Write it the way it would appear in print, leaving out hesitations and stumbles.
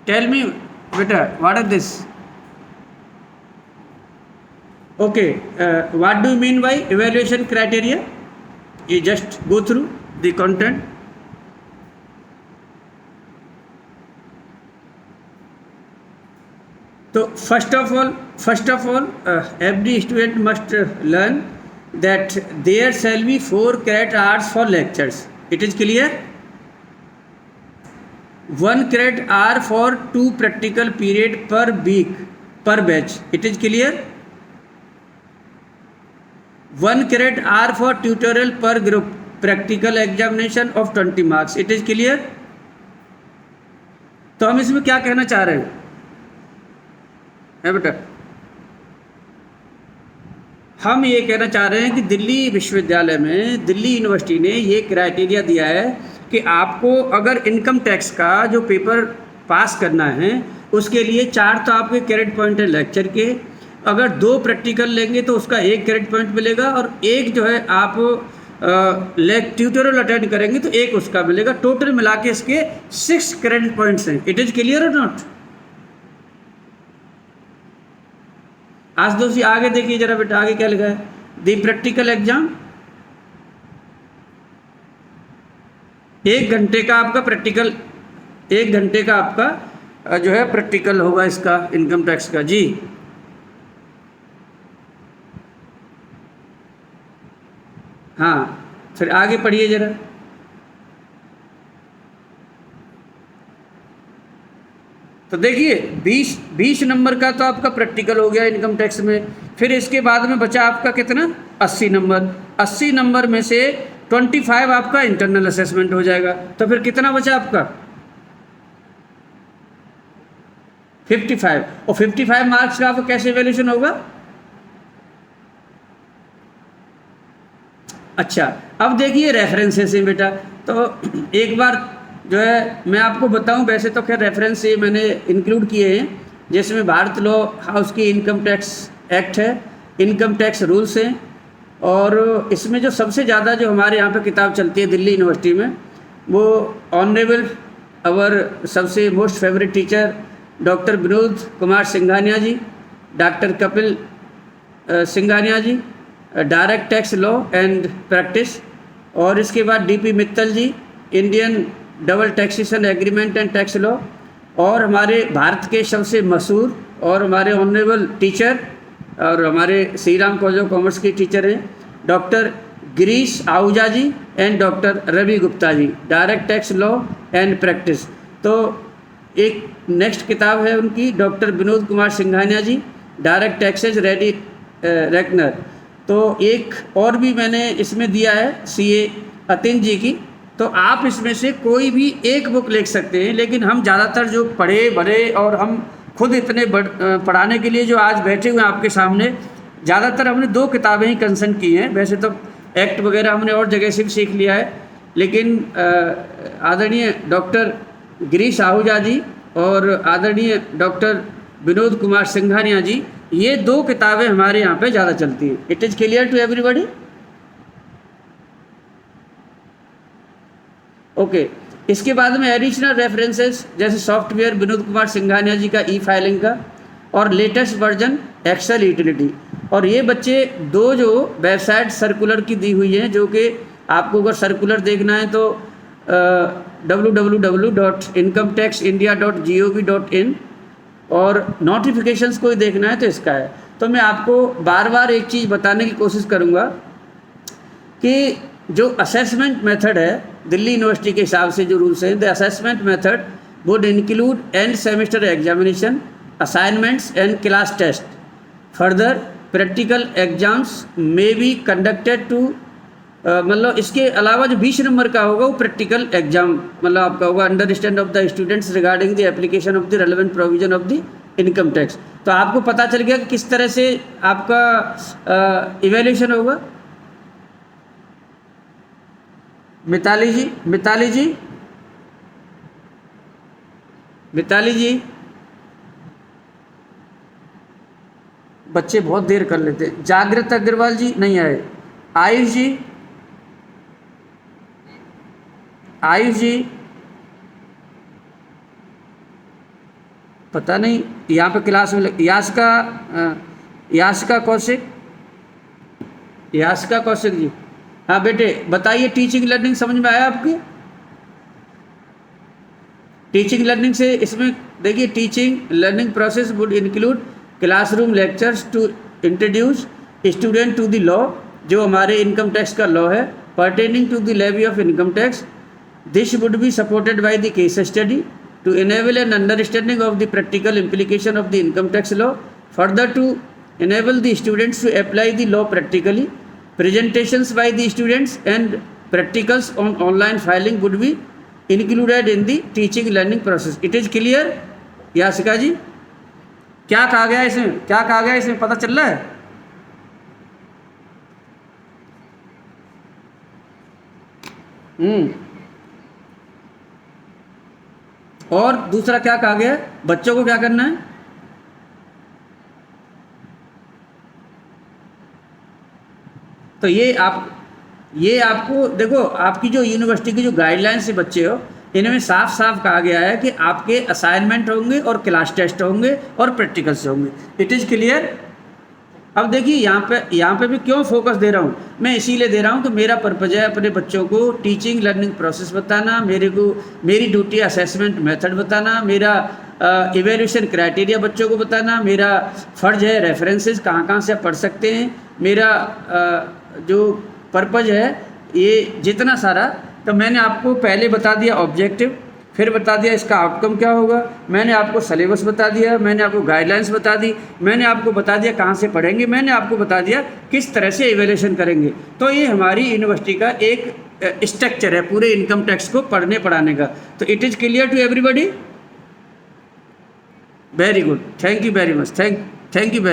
Tell me, beta, what is this? Okay, what do you mean by evaluation criteria? You just go through the content. So first of all, every student must learn that there shall be 4 credit hours for lectures. It is clear? 1 credit hour for 2 practical period per week per batch. It is clear? 1 credit hour for tutorial per group. Practical examination of 20 marks. It is clear? तो हम इसमें क्या कहना चाह रहे हैं है बेटा? हम ये कहना चाह रहे हैं कि दिल्ली विश्वविद्यालय में, दिल्ली यूनिवर्सिटी ने ये क्राइटेरिया दिया है कि आपको अगर इनकम टैक्स का जो पेपर पास करना है उसके लिए 4 तो आपके क्रेडिट पॉइंट है लेक्चर के, अगर 2 प्रैक्टिकल लेंगे तो उसका 1 क्रेडिट पॉइंट मिलेगा, और 1 जो है आप ट्यूटोरियल अटेंड करेंगे तो 1 उसका मिलेगा। टोटल मिला के इसके 6 क्रेडिट पॉइंट्स हैं। इट इज़ क्लियर और नॉट? आज दोस्तों आगे देखिए जरा बेटा, आगे क्या लिखा है? द प्रैक्टिकल एग्जाम 1 घंटे का आपका प्रैक्टिकल, 1 घंटे का आपका जो है प्रैक्टिकल होगा इसका इनकम टैक्स का। जी हाँ, फिर आगे पढ़िए जरा। तो देखिए 20 नंबर का तो आपका प्रैक्टिकल हो गया इनकम टैक्स में। फिर इसके बाद में बचा आपका कितना? 80 नंबर। 80 नंबर में से 25 आपका इंटरनल असेसमेंट हो जाएगा। तो फिर कितना बचा आपका? 55। और 55 मार्क्स का आपका कैसे वैल्यूएशन होगा? अच्छा, अब देखिए रेफरेंसेस हैं बेटा। तो एक बार जो है मैं आपको बताऊं, वैसे तो खैर रेफरेंस ये मैंने इंक्लूड किए हैं, जिसमें भारत लॉ हाउस की इनकम टैक्स एक्ट है, इनकम टैक्स रूल्स हैं, और इसमें जो सबसे ज़्यादा जो हमारे यहाँ पे किताब चलती है दिल्ली यूनिवर्सिटी में, वो ऑनरेबल अवर सबसे most favourite teacher doctor Vinod Kumar Singhania ji, doctor Kapil Singhania ji, direct tax law and practice, और इसके बाद DP Mittal ji, Indian double taxation agreement and tax law, और हमारे भारत के सबसे मशहूर और हमारे ऑनरेबल टीचर और हमारे Shri Ram college of commerce के टीचर हैं doctor Girish Ahuja ji and doctor Ravi Gupta ji, direct tax law and practice. तो एक नेक्स्ट किताब है उनकी doctor Vinod Kumar Singhania ji, direct taxes ready reckoner. तो एक और भी मैंने इसमें दिया है CA अतिन जी की। तो आप इसमें से कोई भी एक बुक लिख सकते हैं, लेकिन हम ज़्यादातर जो पढ़े बड़े और हम खुद इतने पढ़ाने के लिए जो आज बैठे हुए हैं आपके सामने, ज़्यादातर हमने 2 किताबें ही कंसल्ट की हैं। वैसे तो एक्ट वगैरह हमने और जगह से भी सीख लिया है, लेकिन आदरणीय डॉक्टर गिरीश आहूजा जी और आदरणीय डॉक्टर विनोद कुमार सिंघानिया जी, ये 2 किताबें हमारे यहाँ पे ज़्यादा चलती हैं। It is clear to everybody? Okay. इसके बाद में एडिशनल रेफरेंसेस जैसे सॉफ्टवेयर विनोद कुमार सिंघानिया जी का फाइलिंग का, और लेटेस्ट वर्जन एक्सेल यूटिलिटी। और ये बच्चे 2 जो वेबसाइट सर्कुलर की दी हुई हैं, जो कि आपको अगर सर्कुलर देखना है तो www.incometaxindia.gov.in, और नोटिफिकेशंस कोई देखना है तो इसका है। तो मैं आपको बार बार एक चीज़ बताने की कोशिश करूँगा कि जो असेसमेंट मेथड है दिल्ली यूनिवर्सिटी के हिसाब से जो रूल्स हैं, the assessment method would include and semester examination, assignments and class test. Further practical exams may be conducted to, मतलब इसके अलावा जो 20 नंबर का होगा वो प्रैक्टिकल एग्जाम मतलब आपका होगा understand of the students regarding the application of the relevant provision of the income tax. तो आपको पता चल गया कि किस तरह से आपका इवैल्यूएशन होगा। मिताली जी, मिताली जी, मिताली जी, बच्चे बहुत देर कर लेते हैं। जागृत अग्रवाल जी नहीं आए। आयुष जी, आयुष जी, पता नहीं, यहाँ पे क्लास में याशिका कौशिक जी। हाँ बेटे बताइए, टीचिंग लर्निंग समझ में आया आपकी? टीचिंग लर्निंग से इसमें देखिए, teaching learning process would include classroom lectures to introduce student to the law, जो हमारे इनकम टैक्स का लॉ है, pertaining to the levy of income tax. This would be supported by the case study to enable an understanding of the practical implication of the income tax law, further to enable the students to apply the law practically. Presentations by the students and practicals on online filing would be included in the teaching learning process. It is clear? Yashika ji, क्या कहा गया इसमें, क्या कहा गया इसमें, पता चल रहा है? और दूसरा क्या कहा गया है, बच्चों को क्या करना है? तो ये आपको देखो, आपकी जो यूनिवर्सिटी की जो गाइडलाइन से बच्चे हो, इनमें साफ साफ कहा गया है कि आपके असाइनमेंट होंगे और क्लास टेस्ट होंगे और प्रैक्टिकल्स होंगे। It is clear? अब देखिए यहाँ पे भी क्यों फोकस दे रहा हूँ, मैं इसीलिए दे रहा हूँ कि मेरा पर्पज़ है अपने बच्चों को टीचिंग लर्निंग प्रोसेस बताना, मेरी ड्यूटी असेसमेंट मेथड बताना, मेरा इवेल्यूशन क्राइटेरिया बच्चों को बताना, मेरा फ़र्ज है रेफरेंसेस कहाँ से आप पढ़ सकते हैं, मेरा जो पर्पज़ है ये जितना सारा। तो मैंने आपको पहले बता दिया ऑब्जेक्टिव, फिर बता दिया इसका आउटकम क्या होगा, मैंने आपको सिलेबस बता दिया, मैंने आपको गाइडलाइंस बता दी, मैंने आपको बता दिया कहाँ से पढ़ेंगे, मैंने आपको बता दिया किस तरह से इवैल्यूएशन करेंगे। तो ये हमारी यूनिवर्सिटी का एक स्ट्रक्चर है पूरे इनकम टैक्स को पढ़ने पढ़ाने का। तो it is clear to everybody? Very good, thank you very much, thank you very